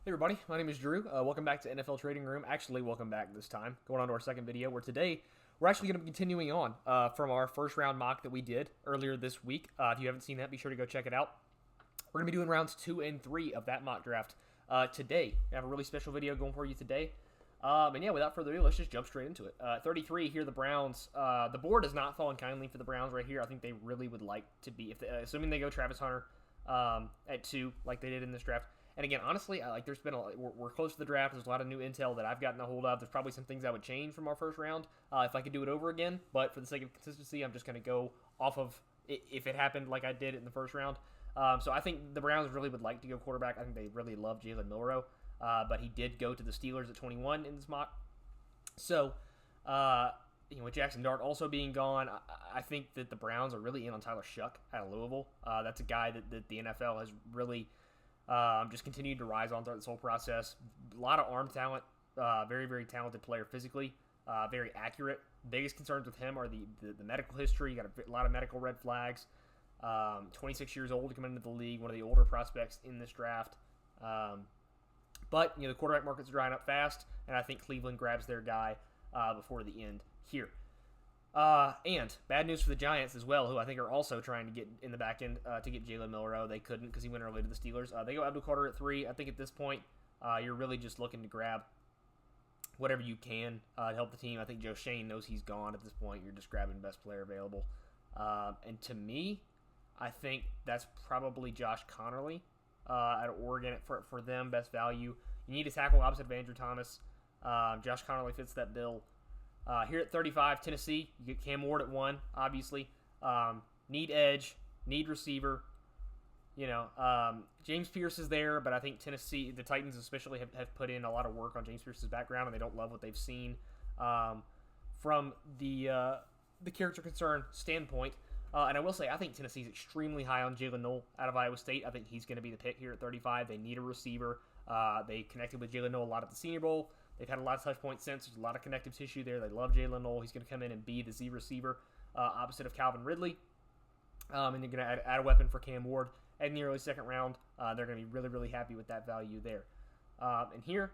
Hey everybody, my name is Drew. Welcome back to NFL Trading Room. Actually, welcome back this time. Going on to our second video where today we're actually going to be continuing on from our first round mock that we did earlier this week. If you haven't seen that, be sure to go check it out. We're going to be doing rounds 2 and 3 of that mock draft today. We have a really special video going for you today. And yeah, without further ado, let's just jump straight into it. 33 here, the Browns. The board has not fallen kindly for the Browns right here. I think they really would like to be, assuming they go Travis Hunter at 2 like they did in this draft. And again, honestly, there's been we're close to the draft. There's a lot of new intel that I've gotten a hold of. There's probably some things I would change from our first round if I could do it over again. But for the sake of consistency, I'm just going to go off of if it happened like I did in the first round. So I think the Browns really would like to go quarterback. I think they really love Jalen Milroe. But he did go to the Steelers at 21 in this mock. So, with Jackson Dart also being gone, I think that the Browns are really in on Tyler Shough out of Louisville. That's a guy that the NFL has really just continued to rise on throughout this whole process. A lot of arm talent, very, very talented player physically, very accurate. Biggest concerns with him are the medical history. You got a lot of medical red flags. 26 years old coming into the league, one of the older prospects in this draft. But the quarterback market's drying up fast, and I think Cleveland grabs their guy before the end here. And bad news for the Giants as well, who I think are also trying to get in the back end to get Jalen Milroe. They couldn't because he went early to the Steelers. They go Abdul Carter at 3. I think at this point, you're really just looking to grab whatever you can to help the team. I think Joe Shane knows he's gone at this point. You're just grabbing the best player available. And to me, I think that's probably Josh Connerly out of Oregon for them, best value. You need a tackle opposite of Andrew Thomas. Josh Connerly fits that bill. Here at 35, Tennessee, you get Cam Ward at 1, obviously. Need edge, need receiver. James Pierce is there, but I think Tennessee, the Titans especially, have put in a lot of work on James Pierce's background, and they don't love what they've seen from the character concern standpoint. And I will say, I think Tennessee's extremely high on Jalen Noel out of Iowa State. I think he's going to be the pick here at 35. They need a receiver. They connected with Jalen Noel a lot at the Senior Bowl. They've had a lot of touch points since. There's a lot of connective tissue there. They love Jalen Noel. He's going to come in and be the Z receiver opposite of Calvin Ridley. And they're going to add a weapon for Cam Ward. In the early second round, they're going to be really, really happy with that value there. And here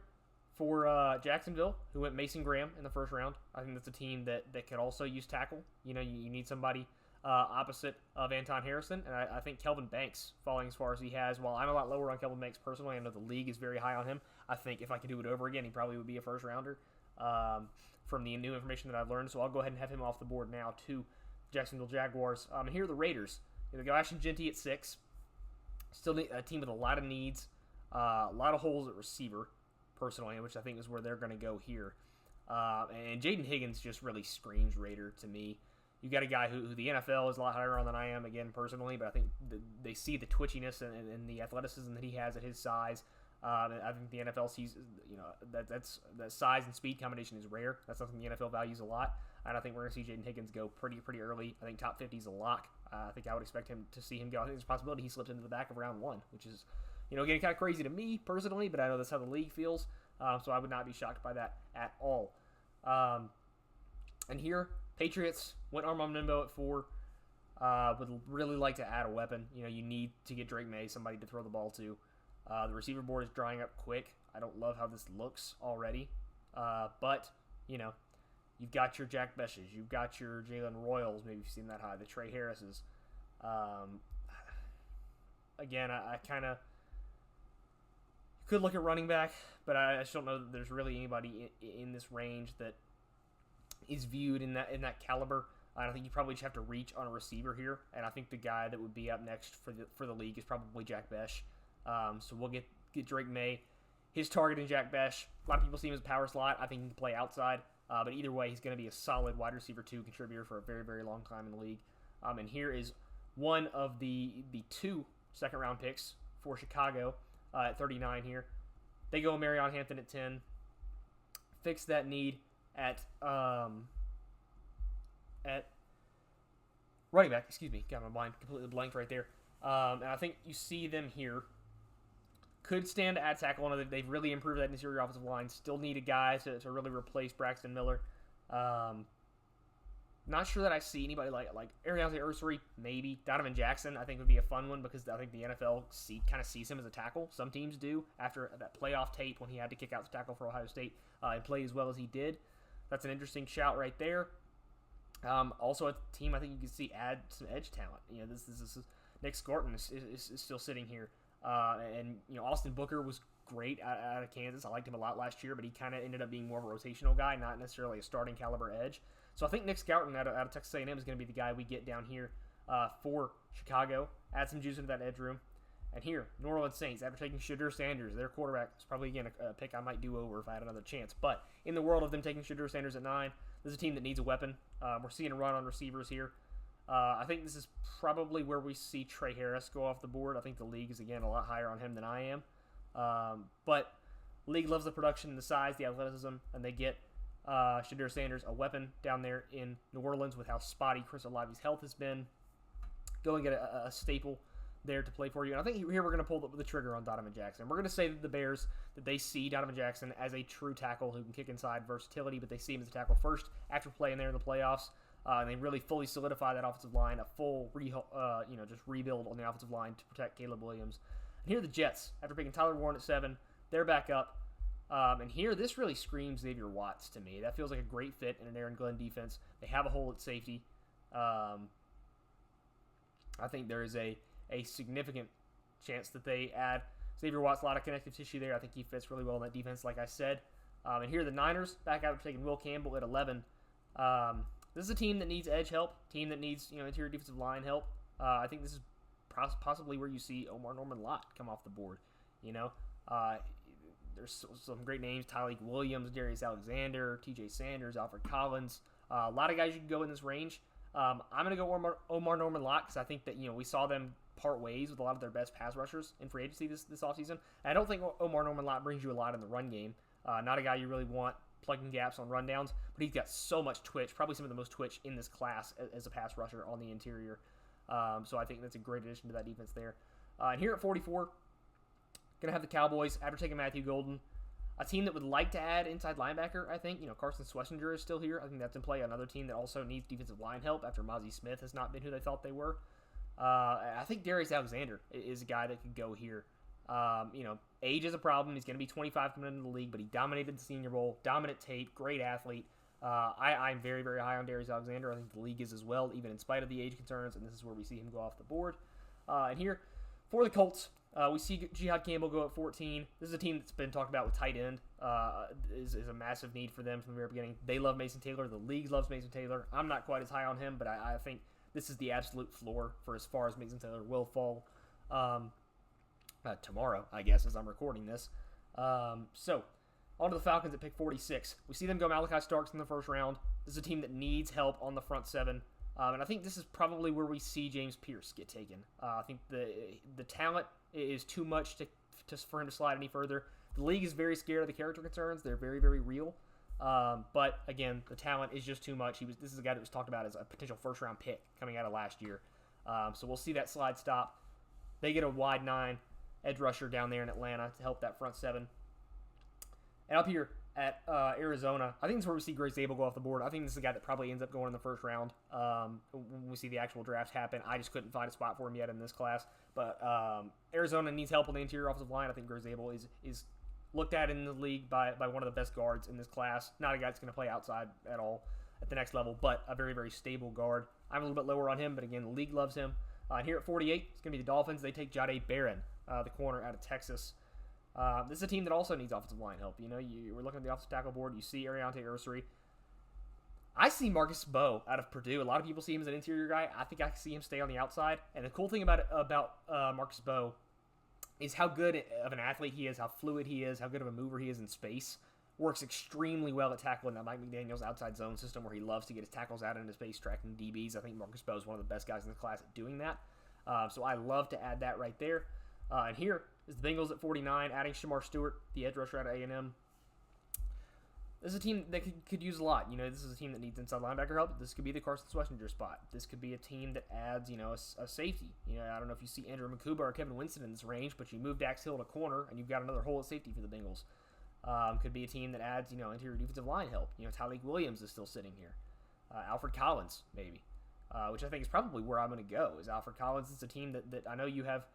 for Jacksonville, who went Mason Graham in the first round, I think that's a team that could also use tackle. You need somebody opposite of Anton Harrison, and I think Kelvin Banks falling as far as he has. While I'm a lot lower on Kelvin Banks personally, I know the league is very high on him. I think if I could do it over again, he probably would be a first rounder from the new information that I've learned. So I'll go ahead and have him off the board now to Jacksonville Jaguars. And here are the Raiders. They go Ashton Jeanty at 6. Still a team with a lot of needs, a lot of holes at receiver, personally, which I think is where they're going to go here. And Jayden Higgins just really screams Raider to me. You got a guy who the NFL is a lot higher on than I am, again, personally, but I think they see the twitchiness and the athleticism that he has at his size. I think the NFL sees, that size and speed combination is rare. That's something the NFL values a lot, and I think we're going to see Jayden Higgins go pretty early. I think top 50 is a lock. I think I would expect him to see him go. I think there's a possibility he slips into the back of round 1, which is, getting kind of crazy to me personally, but I know that's how the league feels, so I would not be shocked by that at all. And here, Patriots went Armando at 4. Would really like to add a weapon. You need to get Drake May, somebody to throw the ball to. The receiver board is drying up quick. I don't love how this looks already. But, you've got your Jack Beshes. You've got your Jalen Royals, maybe you've seen that high. The Tre Harrises. Again, I kind of could look at running back, but I just don't know that there's really anybody in this range that is viewed in that caliber. I think you probably just have to reach on a receiver here, and I think the guy that would be up next for the league is probably Jack Bech. So we'll get Drake May. His target in Jack Bech. A lot of people see him as a power slot. I think he can play outside, but either way, he's going to be a solid wide receiver 2 contributor for a very, very long time in the league. And here is one of the 2 second-round picks for Chicago at 39 here. They go Marion Hampton at 10. Fix that need at running back. Excuse me, got my mind completely blanked right there. And I think you see them here. Could stand to add tackle. They've really improved that interior offensive line. Still need a guy to really replace Braxton Miller. Not sure that I see anybody like Ariante Ursery, maybe. Donovan Jackson, I think, would be a fun one because I think the NFL kind of sees him as a tackle. Some teams do after that playoff tape when he had to kick out the tackle for Ohio State and play as well as he did. That's an interesting shout right there. Also, a team I think you can see add some edge talent. This is Nick Scorton is still sitting here. And Austin Booker was great out of Kansas. I liked him a lot last year, but he kind of ended up being more of a rotational guy, not necessarily a starting caliber edge. So I think Nick Scorton out of Texas A&M is going to be the guy we get down here for Chicago. Add some juice into that edge room. And here, New Orleans Saints, after taking Shedeur Sanders, their quarterback, is probably, again, a pick I might do over if I had another chance. But in the world of them taking Shedeur Sanders at 9, this is a team that needs a weapon. We're seeing a run on receivers here. I think this is probably where we see Tre Harris go off the board. I think the league is, again, a lot higher on him than I am. But league loves the production, the size, the athleticism, and they get Shedeur Sanders, a weapon down there in New Orleans with how spotty Chris Olave's health has been. Go and get a staple there to play for you. And I think here we're going to pull the trigger on Donovan Jackson. We're going to say that the Bears, that they see Donovan Jackson as a true tackle who can kick inside, versatility, but they see him as a tackle first after playing there in the playoffs. And they really fully solidify that offensive line, a full just rebuild on the offensive line to protect Caleb Williams. And here are the Jets, after picking Tyler Warren at 7, they're back up. And here, this really screams Xavier Watts to me. That feels like a great fit in an Aaron Glenn defense. They have a hole at safety. I think there is a significant chance that they add Xavier Watts, a lot of connective tissue there. I think he fits really well in that defense, like I said. And here are the Niners, back after taking Will Campbell at 11. This is a team that needs edge help, team that needs interior defensive line help. I think this is possibly where you see Omar Norman Lott come off the board. There's some great names: Tyleik Williams, Darius Alexander, T.J. Sanders, Alfred Collins. A lot of guys you can go in this range. I'm going to go Omar Norman Lott because I think that we saw them part ways with a lot of their best pass rushers in free agency this offseason. And I don't think Omar Norman Lott brings you a lot in the run game. Not a guy you really want plugging gaps on rundowns, but he's got so much twitch, probably some of the most twitch in this class as a pass rusher on the interior. So I think that's a great addition to that defense there. And here at 44, going to have the Cowboys after taking Matthew Golden. A team that would like to add inside linebacker, I think. Carson Schlesinger is still here. I think that's in play. Another team that also needs defensive line help after Mozzie Smith has not been who they thought they were. I think Darius Alexander is a guy that could go here. Age is a problem. He's going to be 25 coming into the league, but he dominated the Senior Bowl. Dominant tape, great athlete. I'm very, very high on Darius Alexander. I think the league is as well, even in spite of the age concerns, and this is where we see him go off the board. And here, for the Colts, we see Jihad Campbell go at 14. This is a team that's been talked about with tight end. Is a massive need for them from the very beginning. They love Mason Taylor. The league loves Mason Taylor. I'm not quite as high on him, but I think this is the absolute floor for as far as Mason Taylor will fall tomorrow, I guess, as I'm recording this. So, on to the Falcons at pick 46. We see them go Malachi Starks in the first round. This is a team that needs help on the front seven. And I think this is probably where we see James Pierce get taken. I think the talent is too much for him to slide any further. The league is very scared of the character concerns. They're very, very real. But again, the talent is just too much. This is a guy that was talked about as a potential first-round pick coming out of last year. So we'll see that slide stop. They get a wide 9 edge rusher down there in Atlanta to help that front seven. And up here at Arizona, I think this is where we see Grace Abel go off the board. I think this is a guy that probably ends up going in the first round when we see the actual drafts happen. I just couldn't find a spot for him yet in this class. But Arizona needs help on the interior offensive line. I think Grace Abel is looked at in the league by one of the best guards in this class. Not a guy that's going to play outside at all at the next level, but a very, very stable guard. I'm a little bit lower on him, but again, the league loves him. And here at 48, it's going to be the Dolphins. They take Jahdae Barron, the corner out of Texas. This is a team that also needs offensive line help. We're looking at the offensive tackle board. You see Ariante Ursery. I see Marcus Bowe out of Purdue. A lot of people see him as an interior guy. I think I can see him stay on the outside. And the cool thing about Marcus Bowe is how good of an athlete he is, how fluid he is, how good of a mover he is in space. Works extremely well at tackling that Mike McDaniel's outside zone system where he loves to get his tackles out into space, tracking DBs. I think Marcus Bowe is one of the best guys in the class at doing that. So I love to add that right there. And here is the Bengals at 49, adding Shamar Stewart, the edge rusher out of A&M. This is a team that could use a lot. This is a team that needs inside linebacker help. This could be the Carson Schlesinger spot. This could be a team that adds, a safety. I don't know if you see Andrew Makuba or Kevin Winston in this range, but you move Dax Hill to corner, and you've got another hole at safety for the Bengals. Could be a team that adds, interior defensive line help. Tyleik Williams is still sitting here. Alfred Collins, maybe, which I think is probably where I'm going to go, is Alfred Collins. It's a team that I know you have,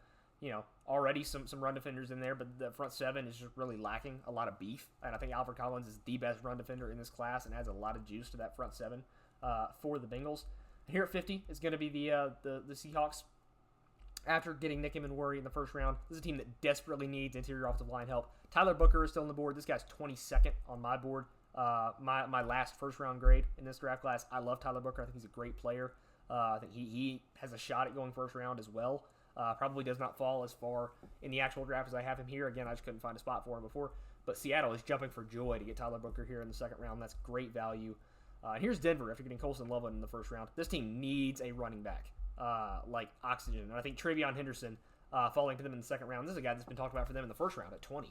already some run defenders in there, but the front seven is just really lacking a lot of beef. And I think Alfred Collins is the best run defender in this class and adds a lot of juice to that front seven for the Bengals. And here at 50 is going to be the Seahawks. After getting Nick Worry in the first round, this is a team that desperately needs interior offensive line help. Tyler Booker is still on the board. This guy's 22nd on my board. My last first-round grade in this draft class. I love Tyler Booker. I think he's a great player. I think he has a shot at going first round as well. Probably does not fall as far in the actual draft as I have him here. Again, I just couldn't find a spot for him before. But Seattle is jumping for joy to get Tyler Booker here in the second round. That's great value. Here's Denver after getting Colson Loveland in the first round. This team needs a running back, like oxygen. And I think Travion Henderson falling to them in the second round. This is a guy that's been talked about for them in the first round at 20.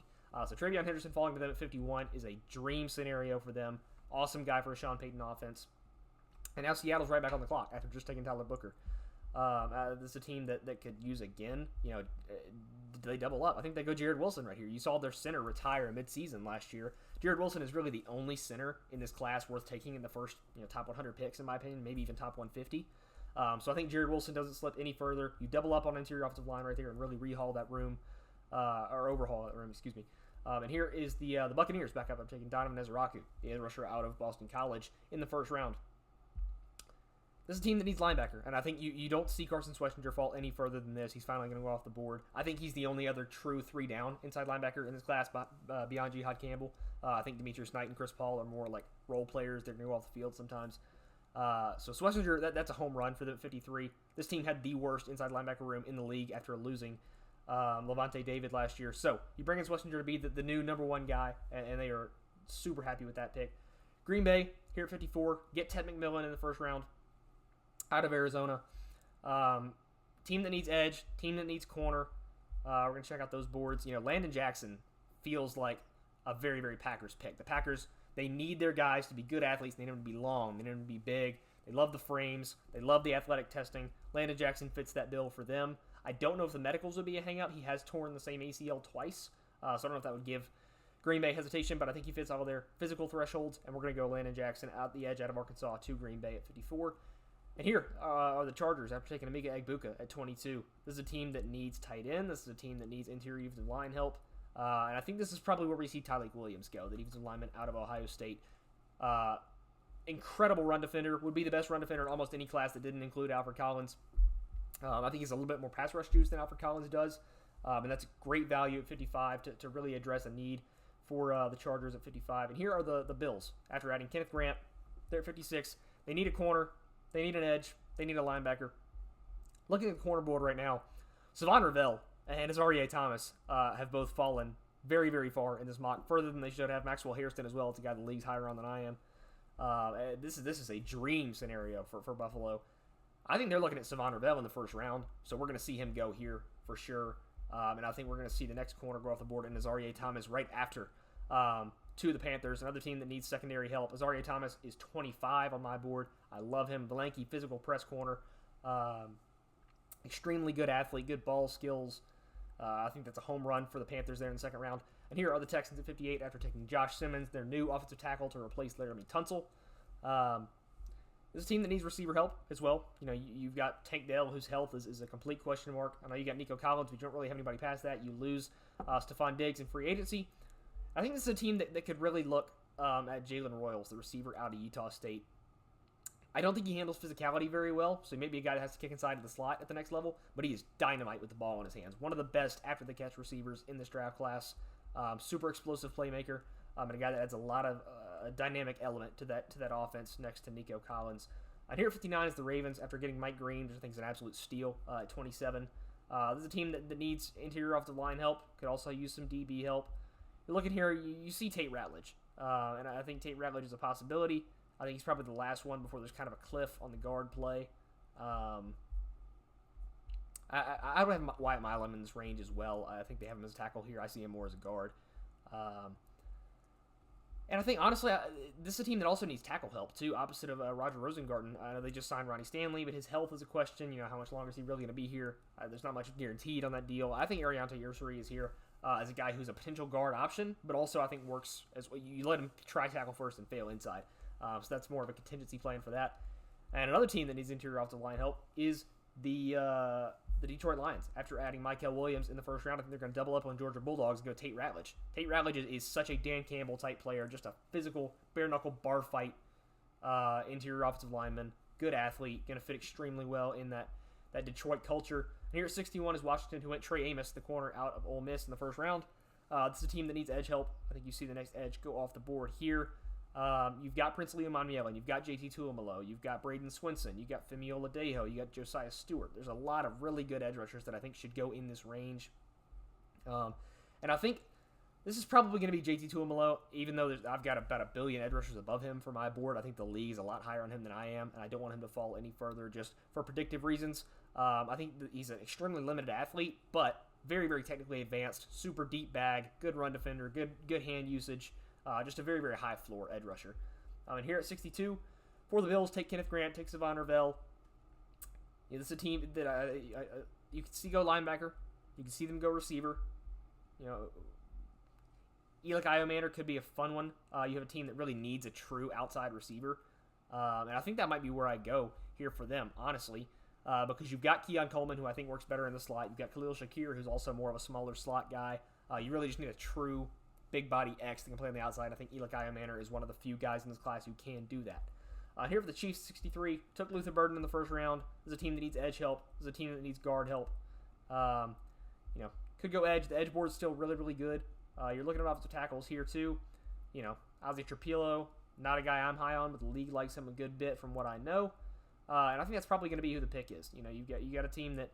So Travion Henderson falling to them at 51 is a dream scenario for them. Awesome guy for a Sean Payton offense. And now Seattle's right back on the clock after just taking Tyler Booker. This is a team that could use again. Do they double up? I think they go Jared Wilson right here. You saw their center retire midseason last year. Jared Wilson is really the only center in this class worth taking in the first top 100 picks, in my opinion, maybe even top 150. So I think Jared Wilson doesn't slip any further. You double up on interior offensive line right there and really overhaul that room, excuse me. And here is the Buccaneers back up. I'm taking Donovan Ezraku, the edge rusher out of Boston College, in the first round. This is a team that needs linebacker, and I think you don't see Carson Schwarzenegger fall any further than this. He's finally going to go off the board. I think he's the only other true 3-down inside linebacker in this class beyond Jihad Campbell. I think Demetrius Knight and Chris Paul are more like role players. They're going to go off the field sometimes. So Schwarzenegger, that's a home run for the 53. This team had the worst inside linebacker room in the league after losing Levante David last year. So you bring in Schwarzenegger to be the new number one guy, and they are super happy with that pick. Green Bay, here at 54, get Ted McMillan in the first round out of Arizona. Team that needs edge, team that needs corner. We're going to check out those boards. Landon Jackson feels like a very, very Packers pick. The Packers, they need their guys to be good athletes. They need them to be long. They need them to be big. They love the frames. They love the athletic testing. Landon Jackson fits that bill for them. I don't know if the medicals would be a hang-up. He has torn the same ACL twice, so I don't know if that would give Green Bay hesitation, but I think he fits all their physical thresholds, and we're going to go Landon Jackson out the edge out of Arkansas to Green Bay at 54. And here are the Chargers after taking Amiga Egbuka at 22. This is a team that needs tight end. This is a team that needs interior defensive line help. And I think this is probably where we see Tyleik Williams go, the defensive lineman out of Ohio State. Incredible run defender. Would be the best run defender in almost any class that didn't include Alfred Collins. I think he's a little bit more pass rush juice than Alfred Collins does. And that's great value at 55 to really address a need for the Chargers at 55. And here are the Bills after adding Kenneth Grant. They're at 56. They need a corner. They need an edge. They need a linebacker. Looking at the corner board right now, Savon Ravel and Azareye'h Thomas have both fallen very, very far in this mock, further than they should have. Maxwell Hairston as well. It's a guy the league's higher on than I am. This is a dream scenario for Buffalo. I think they're looking at Savon Ravel in the first round, so we're going to see him go here for sure. And I think we're going to see the next corner go off the board in Azareye'h Thomas right after to the Panthers, another team that needs secondary help. Azareye'h Thomas is 25 on my board. I love him. The lanky physical press corner. Extremely good athlete, good ball skills. I think that's a home run for the Panthers there in the second round. And here are the Texans at 58 after taking Josh Simmons, their new offensive tackle, to replace Laramie Tunsil. This is a team that needs receiver help as well. You've got Tank Dell, whose health is a complete question mark. I know you got Nico Collins, but you don't really have anybody past that. You lose Stephon Diggs in free agency. I think this is a team that could really look at Jalen Royals, the receiver out of Utah State. I don't think he handles physicality very well, so he may be a guy that has to kick inside of the slot at the next level, but he is dynamite with the ball in his hands. One of the best after-the-catch receivers in this draft class. Super explosive playmaker, and a guy that adds a lot of a dynamic element to that offense next to Nico Collins. And here at 59 is the Ravens after getting Mike Green, which I think is an absolute steal at 27. This is a team that needs interior offensive line help, could also use some DB help. You look at here, you see Tate Ratledge, and I think Tate Ratledge is a possibility. I think he's probably the last one before there's kind of a cliff on the guard play. I don't have Wyatt Milam in this range as well. I think they have him as a tackle here. I see him more as a guard. And I think, honestly, this is a team that also needs tackle help, too, opposite of Roger Rosengarten. I know they just signed Ronnie Stanley, but his health is a question. How much longer is he really going to be here? There's not much guaranteed on that deal. I think Ariante Ursary is here as a guy who's a potential guard option, but also I think works as well. You let him try tackle first and fail inside. So that's more of a contingency plan for that. And another team that needs interior offensive line help is the Detroit Lions. After adding Mykel Williams in the first round, I think they're going to double up on Georgia Bulldogs and go Tate Ratledge. Tate Ratledge is such a Dan Campbell type player, just a physical, bare-knuckle bar fight interior offensive lineman. Good athlete, going to fit extremely well in that Detroit culture. And here at 61 is Washington, who went Trey Amos, the corner out of Ole Miss in the first round. This is a team that needs edge help. I think you see the next edge go off the board here. You've got Prince Liumanmiele, you've got JT Tuamalo, you've got Braden Swinson, you've got Femi Oladejo, you got Josiah Stewart. There's a lot of really good edge rushers that I think should go in this range. And I think this is probably going to be JT Tuamalo, even though I've got about 1 billion edge rushers above him for my board. I think the league is a lot higher on him than I am, and I don't want him to fall any further just for predictive reasons. I think that he's an extremely limited athlete, but very, very technically advanced, super deep bag, good run defender, good hand usage. Just a very, very high floor edge rusher. And here at 62, for the Bills, take Kenneth Grant, take Savon Ravel. This is a team that you can see go linebacker. You can see them go receiver. Eli Iomanner could be a fun one. You have a team that really needs a true outside receiver. And I think that might be where I go here for them, honestly. Because you've got Keon Coleman, who I think works better in the slot. You've got Khalil Shakir, who's also more of a smaller slot guy. You really just need a true big body X that can play on the outside. I think Eli Iomanner is one of the few guys in this class who can do that. Here for the Chiefs, 63, took Luther Burden in the first round. This is a team that needs edge help. This is a team that needs guard help. Could go edge. The edge board is still really, really good. You're looking at offensive tackles here too. Ozzie Trapilo, not a guy I'm high on, but the league likes him a good bit from what I know. And I think that's probably going to be who the pick is. You got a team that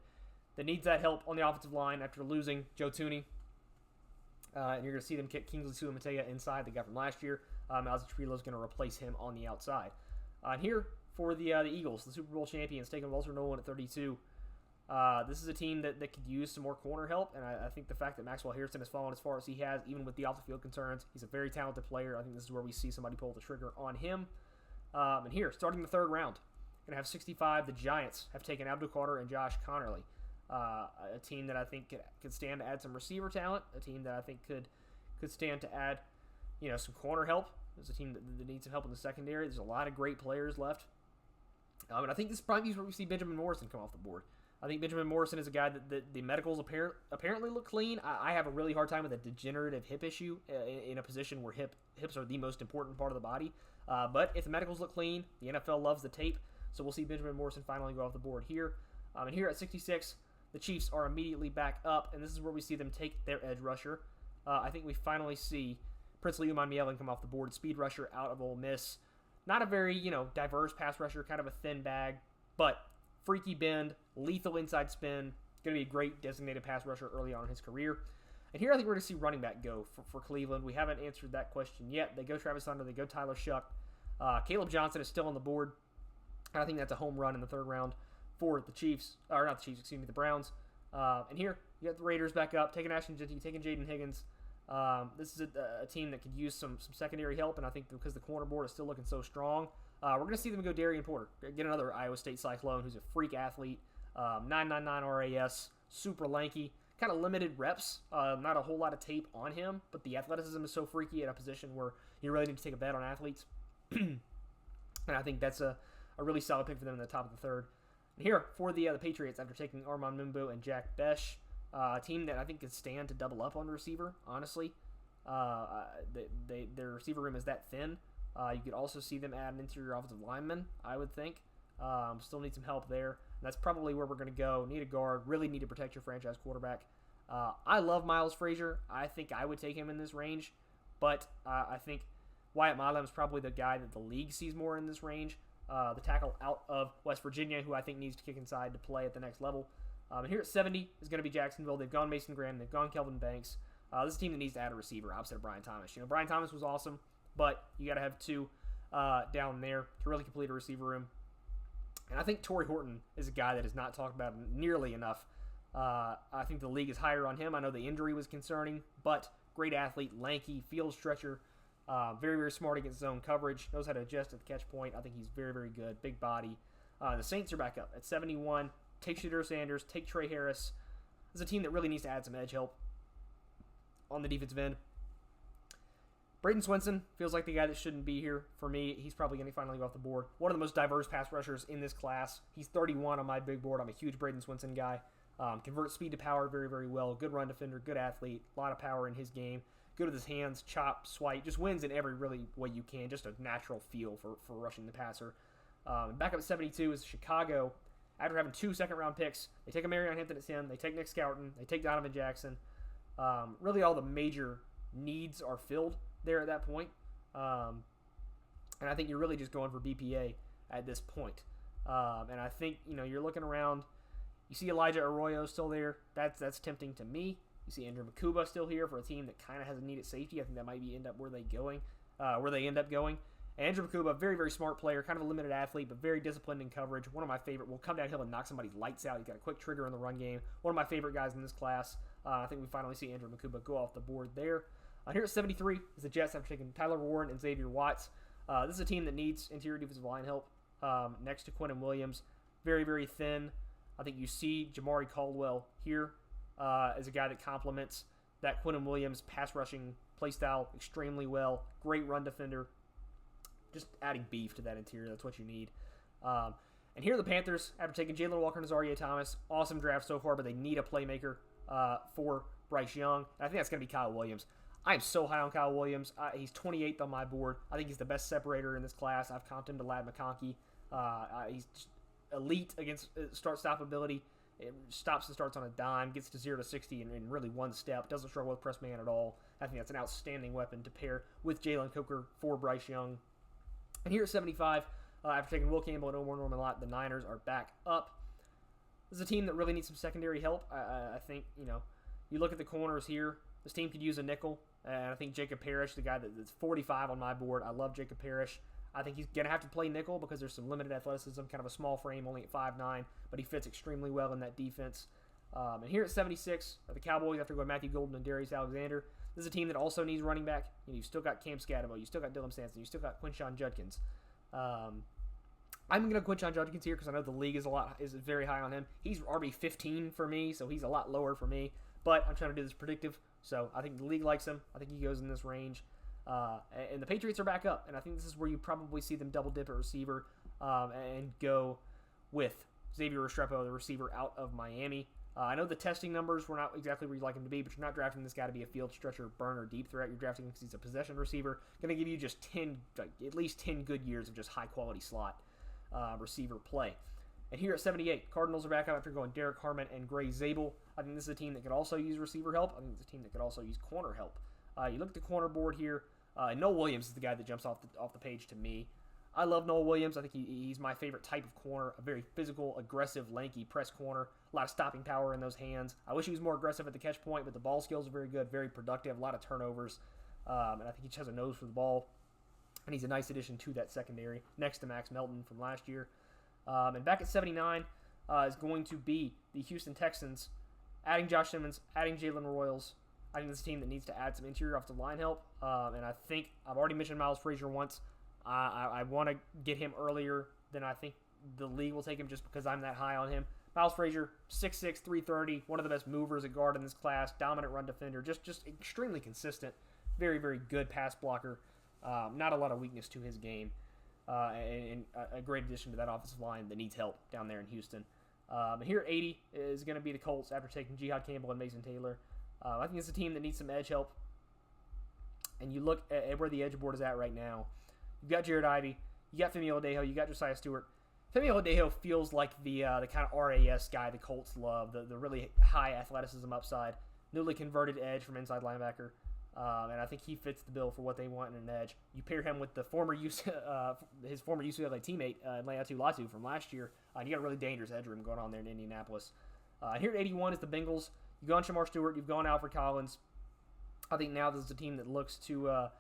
needs that help on the offensive line after losing Joe Thuney. And you're going to see them kick Kingsley Suamataia inside, the guy from last year. Ozzie Trapilo is going to replace him on the outside. And here for the Eagles, the Super Bowl champions, taking Walter Nolan at 32. This is a team that could use some more corner help, and I think the fact that Maxwell Harrison has fallen as far as he has, even with the off-the-field concerns, he's a very talented player. I think this is where we see somebody pull the trigger on him. And here, starting the third round, going to have 65. The Giants have taken Abdul Carter and Josh Connerly. A team that I think could stand to add some receiver talent, a team that I think could stand to add, some corner help. There's a team that needs some help in the secondary. There's a lot of great players left. And I think this probably is where we see Benjamin Morrison come off the board. I think Benjamin Morrison is a guy that the medicals apparently look clean. I have a really hard time with a degenerative hip issue in a position where hips are the most important part of the body. But if the medicals look clean, the NFL loves the tape. So we'll see Benjamin Morrison finally go off the board here. And here at 66, the Chiefs are immediately back up, and this is where we see them take their edge rusher. I think we finally see Prince Liumanmiele come off the board, speed rusher out of Ole Miss. Not a very, diverse pass rusher, kind of a thin bag, but freaky bend, lethal inside spin. Going to be a great designated pass rusher early on in his career. And here I think we're going to see running back go for Cleveland. We haven't answered that question yet. They go Travis Hunter, they go Tyler Shough. Caleb Johnson is still on the board. And I think that's a home run in the third round for the Chiefs. Or not the Chiefs, excuse me, the Browns. And here, you got the Raiders back up, taking Ashton Jeanty, taking Jayden Higgins. This is a team that could use some secondary help, and I think because the corner board is still looking so strong, we're going to see them go Darian Porter. Get another Iowa State Cyclone who's a freak athlete, 999 RAS, super lanky, kind of limited reps, not a whole lot of tape on him, but the athleticism is so freaky at a position where you really need to take a bet on athletes. And I think that's a really solid pick for them in the top of the third. And here, for the Patriots, after taking Armand Mimbo and Jack Bech, a team that I think could stand to double up on receiver, honestly. Their receiver room is that thin. You could also see them add an interior offensive lineman, I would think. Still need some help there. And that's probably where we're going to go. Need a guard. Really need to protect your franchise quarterback. I love Miles Frazier. I think I would take him in this range. But I think Wyatt Milam is probably the guy that the league sees more in this range. The tackle out of West Virginia, who I think needs to kick inside to play at the next level. And here at 70 is going to be Jacksonville. They've gone Mason Graham. They've gone Kelvin Banks. This is a team that needs to add a receiver opposite of Brian Thomas. Brian Thomas was awesome, but you got to have two down there to really complete a receiver room. And I think Torrey Horton is a guy that is not talked about nearly enough. I think the league is higher on him. I know the injury was concerning, but great athlete, lanky, field stretcher, very, very smart against zone coverage, knows how to adjust at the catch point. I think he's very, very good, big body. The Saints are back up at 71. Take Shedeur Sanders, take Tre Harris. This is a team that really needs to add some edge help on the defensive end. Braden Swinson feels like the guy that shouldn't be here. For me, he's probably going to finally go off the board. One of the most diverse pass rushers in this class. He's 31 on my big board. I'm a huge Braden Swinson guy. Converts speed to power very, very well. Good run defender, good athlete, a lot of power in his game. Good with his hands, chop, swipe, just wins in every really way you can. Just a natural feel for rushing the passer. Back up at 72 is Chicago. After having 2 second-round picks, they take a Marion Hampton at 10. They take Nick Scouton. They take Donovan Jackson. Really all the major needs are filled there at that point. And I think you're really just going for BPA at this point. And I think, you're looking around. You see Elijah Arroyo still there. That's tempting to me. You see Andrew Makuba still here for a team that kind of has a need at safety. I think that might be end up where they end up going. Andrew Makuba, very, very smart player, kind of a limited athlete, but very disciplined in coverage. One of my favorite. Will come downhill and knock somebody's lights out. He's got a quick trigger in the run game. One of my favorite guys in this class. I think we finally see Andrew Makuba go off the board there. Here at 73 is the Jets after taking Tyler Warren and Xavier Watts. This is a team that needs interior defensive line help next to Quinnen Williams. Very, very thin. I think you see Jamari Caldwell here as a guy that complements that Quinnen Williams pass rushing play style extremely well. Great run defender. Just adding beef to that interior. That's what you need. And here are the Panthers after taking Jalen Walker and Azaria Thomas. Awesome draft so far, but they need a playmaker for Bryce Young. And I think that's going to be Kyle Williams. I am so high on Kyle Williams. He's 28th on my board. I think he's the best separator in this class. I've comped him to Ladd McConkey. He's just elite against start-stop ability. It stops and starts on a dime, gets to 0 to 60 in really one step. Doesn't struggle with press man at all. I think that's an outstanding weapon to pair with Jalen Coker for Bryce Young. And here at 75, after taking Will Campbell and Omar Norman-Lott, the Niners are back up. This is a team that really needs some secondary help. I think, you look at the corners here. This team could use a nickel. And I think Jacob Parrish, the guy that's 45 on my board, I love Jacob Parrish. I think he's going to have to play nickel because there's some limited athleticism, kind of a small frame, only at 5'9", but he fits extremely well in that defense. And here at 76, the Cowboys, after going Matthew Golden and Darius Alexander, this is a team that also needs running back. You've still got Cam Scatterbo, you still got Dylan Sampson, you still got Quinshon Judkins. I'm going to Quinshon Judkins here because I know the league is very high on him. He's RB15 for me, so he's a lot lower for me. But I'm trying to do this predictive, so I think the league likes him. I think he goes in this range. And the Patriots are back up, and I think this is where you probably see them double dip at receiver and go with Xavier Restrepo, the receiver out of Miami. I know the testing numbers were not exactly where you'd like him to be, but you're not drafting this guy to be a field stretcher, burner, deep threat. You're drafting him because he's a possession receiver. Going to give you just at least 10 good years of just high-quality slot receiver play. And here at 78, Cardinals are back up after going Derek Harmon and Gray Zabel. I think this is a team that could also use receiver help. I think it's a team that could also use corner help. You look at the corner board here. Noel Williams is the guy that jumps off the page to me. I love Noel Williams. I think he's my favorite type of corner, a very physical, aggressive, lanky press corner. A lot of stopping power in those hands. I wish he was more aggressive at the catch point, but the ball skills are very good, very productive, a lot of turnovers. And I think he just has a nose for the ball. And he's a nice addition to that secondary, next to Max Melton from last year. And back at 79 is going to be the Houston Texans, adding Josh Simmons, adding Jalen Royals. I think this is a team that needs to add some interior offensive line help. And I think I've already mentioned Miles Frazier once. I want to get him earlier than I think the league will take him just because I'm that high on him. Miles Frazier, 6'6", 330, one of the best movers at guard in this class, dominant run defender, just extremely consistent, very, very good pass blocker. Not a lot of weakness to his game. And a great addition to that offensive line that needs help down there in Houston. And here at 80 is going to be the Colts after taking Jihad Campbell and Mason Taylor. I think it's a team that needs some edge help. And you look at where the edge board is at right now. You've got Jared Ivey. You got Femi Odejo. You got Josiah Stewart. Femi Odejo feels like the kind of RAS guy the Colts love, the really high athleticism upside, newly converted edge from inside linebacker. And I think he fits the bill for what they want in an edge. You pair him with the his former UCLA teammate, Leatu Latu from last year, and you got a really dangerous edge room going on there in Indianapolis. Here at 81 is the Bengals. You've gone Shamar Stewart. You've gone Alfred Collins. I think now this is a team that looks to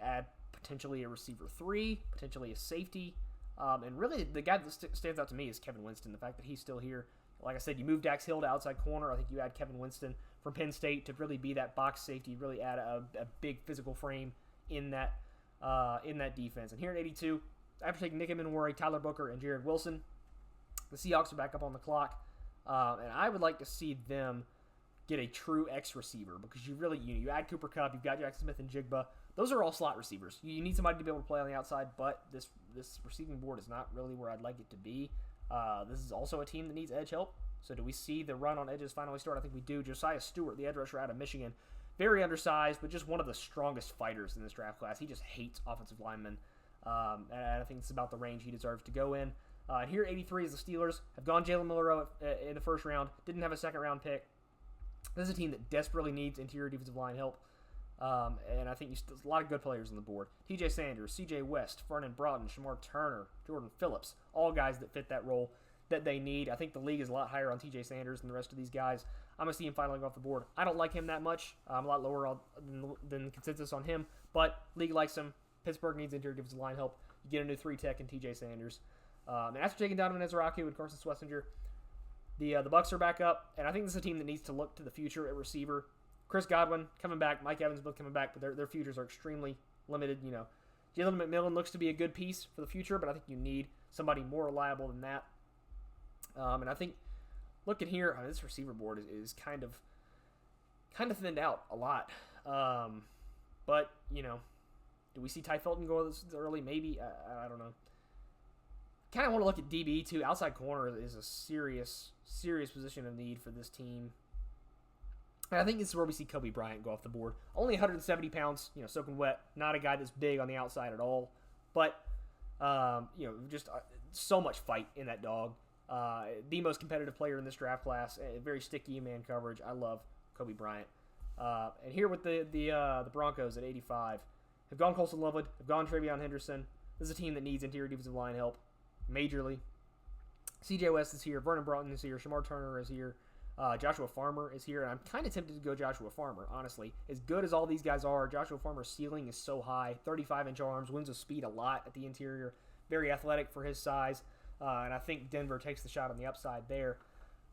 add potentially a receiver 3, potentially a safety. And really, the guy that stands out to me is Kevin Winston. The fact that he's still here. Like I said, you move Dax Hill to outside corner. I think you add Kevin Winston from Penn State to really be that box safety, really add a big physical frame in that defense. And here at 82, after taking Nick Emenwari, Tyler Booker, and Jared Wilson, the Seahawks are back up on the clock. And I would like to see them get a true X receiver, because you add Cooper Kupp, you've got Jackson Smith and Jigba. Those are all slot receivers. You need somebody to be able to play on the outside, but this receiving board is not really where I'd like it to be. This is also a team that needs edge help. So do we see the run on edges finally start? I think we do. Josiah Stewart, the edge rusher out of Michigan, very undersized, but just one of the strongest fighters in this draft class. He just hates offensive linemen, and I think it's about the range he deserves to go in. And here, 83 is the Steelers. Have gone Jalen Milroe in the first round. Didn't have a second-round pick. This is a team that desperately needs interior defensive line help. And I think there's a lot of good players on the board. TJ Sanders, CJ West, Vernon Broughton, Shamar Turner, Jordan Phillips, all guys that fit that role that they need. I think the league is a lot higher on TJ Sanders than the rest of these guys. I'm going to see him finally go off the board. I don't like him that much. I'm a lot lower than consensus on him, but league likes him. Pittsburgh needs interior defensive line help. You get a new 3-tech in TJ Sanders. And after taking Donovan Ezraku and Carson Schlesinger, the Bucs are back up, and I think this is a team that needs to look to the future at receiver. Chris Godwin coming back, Mike Evans both coming back, but their futures are extremely limited. Jalen McMillan looks to be a good piece for the future, but I think you need somebody more reliable than that. And I think looking here, this receiver board is kind of thinned out a lot. But do we see Ty Felton go this early? Maybe. I don't know. Kind of want to look at DB too. Outside corner is a serious position of need for this team. And I think this is where we see Kobe Bryant go off the board. Only 170 pounds, soaking wet. Not a guy that's big on the outside at all. But, just so much fight in that dog. The most competitive player in this draft class. Very sticky man coverage. I love Kobe Bryant. And here with the Broncos at 85. Have gone Colson Lovewood. Have gone Travion Henderson. This is a team that needs interior defensive line help majorly. CJ West is here. Vernon Broughton is here. Shamar Turner is here. Joshua Farmer is here, and I'm kind of tempted to go Joshua Farmer, honestly. As good as all these guys are, Joshua Farmer's ceiling is so high. 35-inch arms, wins with speed a lot at the interior. Very athletic for his size, and I think Denver takes the shot on the upside there.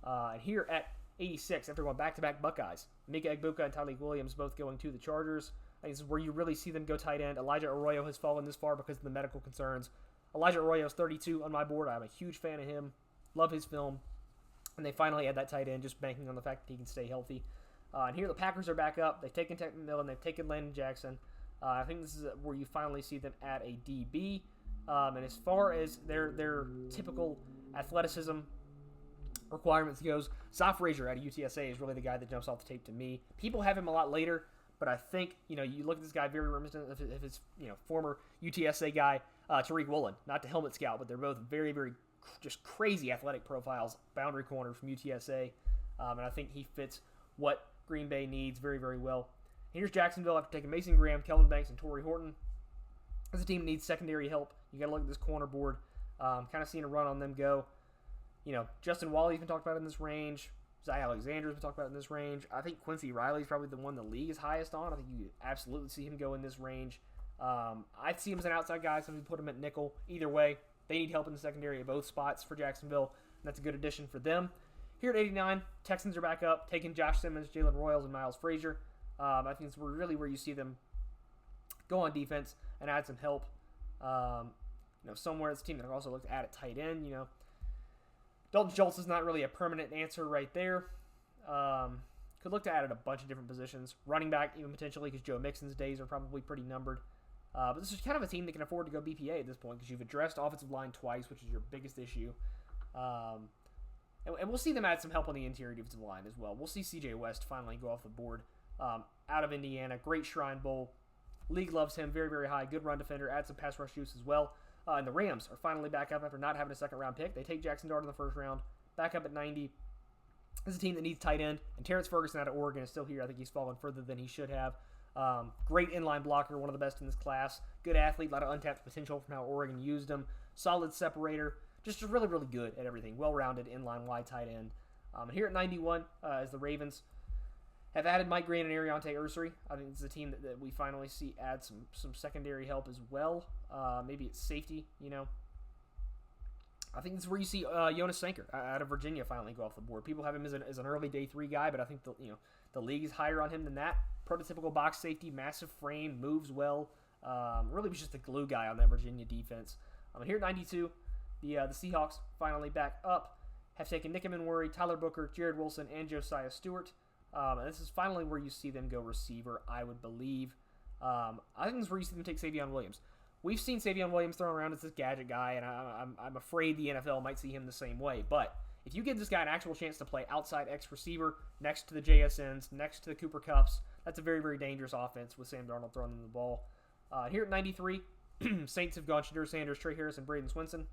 And here at 86, after going back-to-back Buckeyes, Mika Egbuka and Tyleik Williams both going to the Chargers. I think this is where you really see them go tight end. Elijah Arroyo has fallen this far because of the medical concerns. Elijah Arroyo is 32 on my board. I'm a huge fan of him. Love his film. And they finally add that tight end, just banking on the fact that he can stay healthy. And here the Packers are back up. They've taken Tech McMillan. They've taken Landon Jackson. I think this is where you finally see them at a DB. And as far as their typical athleticism requirements goes, Zoff Frazier out of UTSA is really the guy that jumps off the tape to me. People have him a lot later, but I think, you look at this guy very reminiscent of his former UTSA guy, Tariq Woolen. Not to helmet scout, but they're both very, very just crazy athletic profiles, boundary corner from UTSA, and I think he fits what Green Bay needs very, very well. Here's Jacksonville after taking Mason Graham, Kelvin Banks, and Torrey Horton. This team needs secondary help. You got to look at this corner board, kind of seeing a run on them go. Justin Wally's been talked about in this range. Zy Alexander's been talked about in this range. I think Quincy Riley's probably the one the league is highest on. I think you absolutely see him go in this range. I see him as an outside guy. Some people put him at nickel. Either way, they need help in the secondary at both spots for Jacksonville, and that's a good addition for them. Here at 89, Texans are back up, taking Josh Simmons, Jalen Royals, and Miles Frazier. I think it's really where you see them go on defense and add some help. Somewhere this team that also looks to add a tight end. Dalton Schultz is not really a permanent answer right there. Could look to add at a bunch of different positions. Running back, even potentially, because Joe Mixon's days are probably pretty numbered. But this is kind of a team that can afford to go BPA at this point because you've addressed offensive line twice, which is your biggest issue. And we'll see them add some help on the interior defensive line as well. We'll see CJ West finally go off the board out of Indiana. Great Shrine Bowl. League loves him. Very, very high. Good run defender. Add some pass rush juice as well. And the Rams are finally back up after not having a second-round pick. They take Jackson Dart in the first round. Back up at 90. This is a team that needs tight end. And Terrence Ferguson out of Oregon is still here. I think he's fallen further than he should have. Great inline blocker, one of the best in this class. Good athlete, a lot of untapped potential from how Oregon used him. Solid separator, just really, really good at everything. Well-rounded inline wide tight end. And here at 91 is the Ravens. Have added Mike Green and Ariante Ursery. I think this is a team that we finally see add some secondary help as well. Maybe it's safety, I think this is where you see Jonas Sanker out of Virginia finally go off the board. People have him as an early day 3 guy, but I think the league is higher on him than that. Prototypical box safety, massive frame, moves well. Really was just the glue guy on that Virginia defense. Here at 92, the Seahawks finally back up. Have taken Nick Emenworry, Tyler Booker, Jared Wilson, and Josiah Stewart. And this is finally where you see them go receiver, I would believe. I think this is where you see them take Savion Williams. We've seen Savion Williams thrown around as this gadget guy, and I'm afraid the NFL might see him the same way. But if you give this guy an actual chance to play outside X receiver next to the JSNs, next to the Cooper Kupps, that's a very, very dangerous offense with Sam Darnold throwing them the ball. Here at 93, Saints have gone Shadur Sanders, Tre Harris, and Braden Swinson.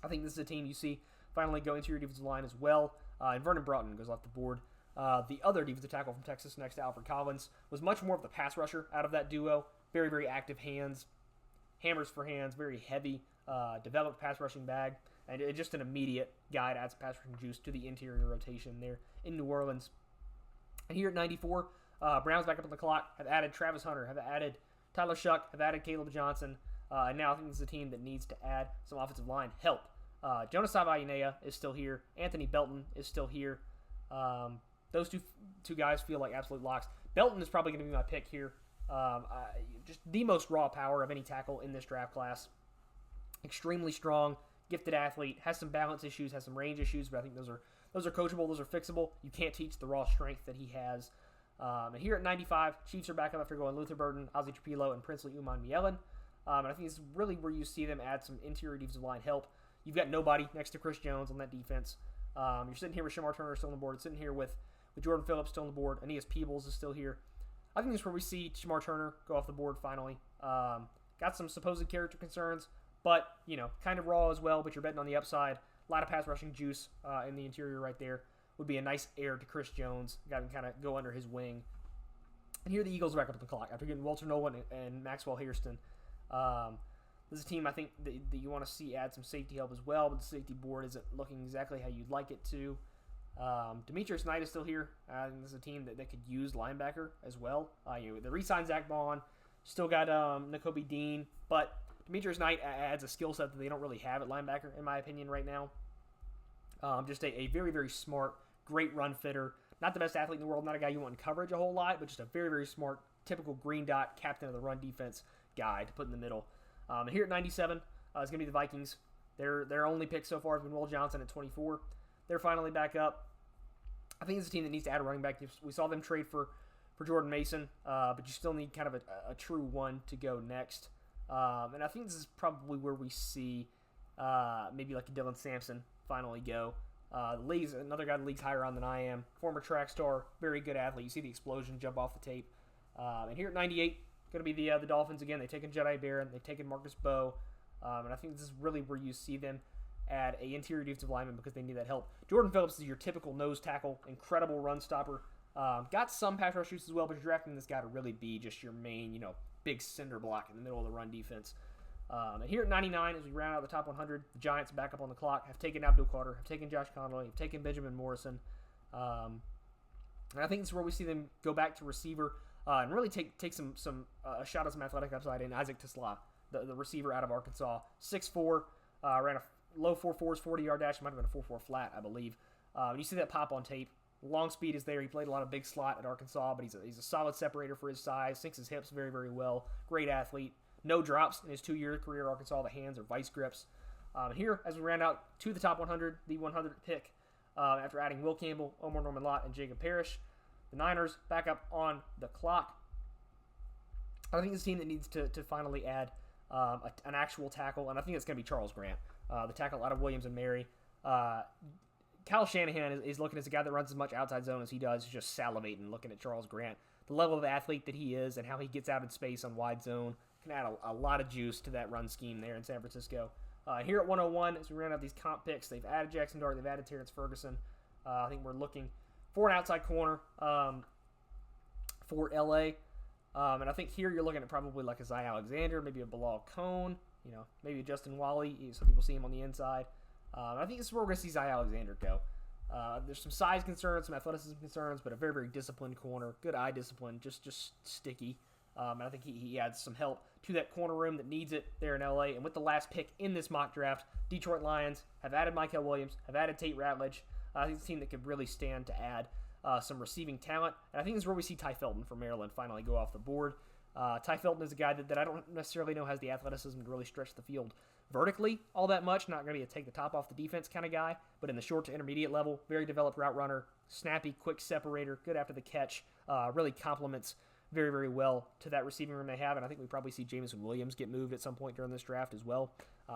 I think this is a team you see finally go interior defensive line as well. And Vernon Broughton goes off the board. The other defensive tackle from Texas next to Alfred Collins was much more of the pass rusher out of that duo. Very, very active hands. Hammers for hands, very heavy, developed pass rushing bag, and just an immediate guy to add some pass rushing juice to the interior rotation there in New Orleans. And here at 94, Browns back up on the clock, have added Travis Hunter, have added Tyler Shough, have added Caleb Johnson, and now I think this is a team that needs to add some offensive line help. Jonas Savaiinea is still here. Anthony Belton is still here. Those two guys feel like absolute locks. Belton is probably going to be my pick here. Just the most raw power of any tackle in this draft class. Extremely strong, gifted athlete, has some balance issues, has some range issues, but I think those are coachable, those are fixable. You can't teach the raw strength that he has. And here at 95, Chiefs are back up after going Luther Burden, Ozzie Trapilo, and Princely Uman-Mielen. And I think this is really where you see them add some interior defensive line help. You've got nobody next to Chris Jones on that defense. You're sitting here with Shamar Turner still on the board. You're sitting here with Jordan Phillips still on the board. Aeneas Peebles is still here. I think this is where we see Shamar Turner go off the board finally. Got some supposed character concerns, but, kind of raw as well, but you're betting on the upside. A lot of pass rushing juice in the interior right there. Would be a nice heir to Chris Jones. Got him kind of go under his wing. And here the Eagles are back up at the clock after getting Walter Nolan and Maxwell Hairston. This is a team I think that you want to see add some safety help as well, but the safety board isn't looking exactly how you'd like it to. Demetrius Knight is still here. I think this is a team that could use linebacker as well. They re-signed Zach Bond. Still got Nakobe Dean, but Demetrius Knight adds a skill set that they don't really have at linebacker, in my opinion, right now. Just a very, very smart, great run fitter. Not the best athlete in the world, not a guy you want in coverage a whole lot, but just a very, very smart, typical green dot, captain of the run defense guy to put in the middle. Here at 97 is going to be the Vikings. Their only pick so far has been Will Johnson at 24. They're finally back up. I think it's a team that needs to add a running back. We saw them trade for Jordan Mason, but you still need kind of a true one to go next. And I think this is probably where we see maybe like a Dylan Sampson finally go. The league's another guy the league's higher on than I am. Former track star, very good athlete. You see the explosion jump off the tape. And here at 98, going to be the Dolphins again. They've taken Jedi Barron. They've taken Marcus Bowe. And I think this is really where you see them add a interior defensive lineman because they need that help. Jordan Phillips is your typical nose tackle, incredible run stopper. Got some pass rush shoots as well, but you're drafting this guy to really be just your main, big cinder block in the middle of the run defense. And here at 99, as we round out the top 100, the Giants back up on the clock, have taken Abdul Carter, have taken Josh Conley, have taken Benjamin Morrison. And I think this is where we see them go back to receiver and really take some a shot at some athletic upside in Isaac Tisla, the receiver out of Arkansas. 6'4", ran a low 4.4s, 40-yard dash. Might have been a 4.4 flat, I believe. You see that pop on tape. Long speed is there. He played a lot of big slot at Arkansas, but he's a solid separator for his size. Sinks his hips very, very well. Great athlete. No drops in his 2-year career at Arkansas. The hands are vice grips. Here, as we round out to the top 100, the 100th pick, after adding Will Campbell, Omar Norman-Lott, and Jacob Parrish, the Niners back up on the clock. I think this team that needs to finally add an actual tackle, and I think it's going to be Charles Grant, the tackle out of Williams and Mary. Kyle Shanahan is looking as a guy that runs as much outside zone as he does, just salivating looking at Charles Grant. The level of athlete that he is and how he gets out in space on wide zone can add a lot of juice to that run scheme there in San Francisco. Here at 101, as we ran out these comp picks, they've added Jackson Dart, they've added Terrence Ferguson. I think we're looking for an outside corner for LA. And I think here you're looking at probably like a Zy Alexander, maybe a Bilal Cone, maybe a Justin Wally. Some people see him on the inside. I think this is where we're going to see Zy Alexander go. There's some size concerns, some athleticism concerns, but a very, very disciplined corner. Good eye discipline, just sticky. And I think he adds some help to that corner room that needs it there in LA. And with the last pick in this mock draft, Detroit Lions have added Mykel Williams, have added Tate Ratledge. I think it's a team that could really stand to add some receiving talent. And I think this is where we see Ty Felton from Maryland finally go off the board. Ty Felton is a guy that I don't necessarily know has the athleticism to really stretch the field vertically all that much. Not going to be a take the top off the defense kind of guy, but in the short to intermediate level, very developed route runner, snappy, quick separator, good after the catch, really complements very, very well to that receiving room they have. And I think we probably see Jameson Williams get moved at some point during this draft as well.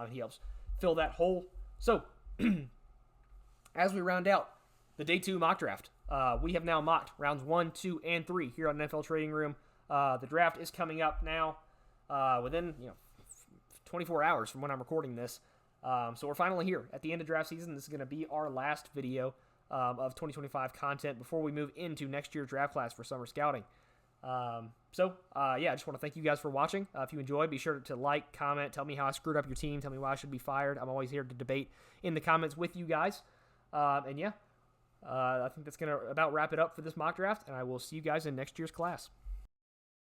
He helps fill that hole. So as we round out the day 2 mock draft, we have now mocked rounds 1, 2, and 3 here on NFL Trading Room. The draft is coming up now within 24 hours from when I'm recording this. So we're finally here at the end of draft season. This is going to be our last video of 2025 content before we move into next year's draft class for summer scouting. I just want to thank you guys for watching. If you enjoyed, be sure to like, comment, tell me how I screwed up your team, tell me why I should be fired. I'm always here to debate in the comments with you guys. I think that's going to about wrap it up for this mock draft, and I will see you guys in next year's class.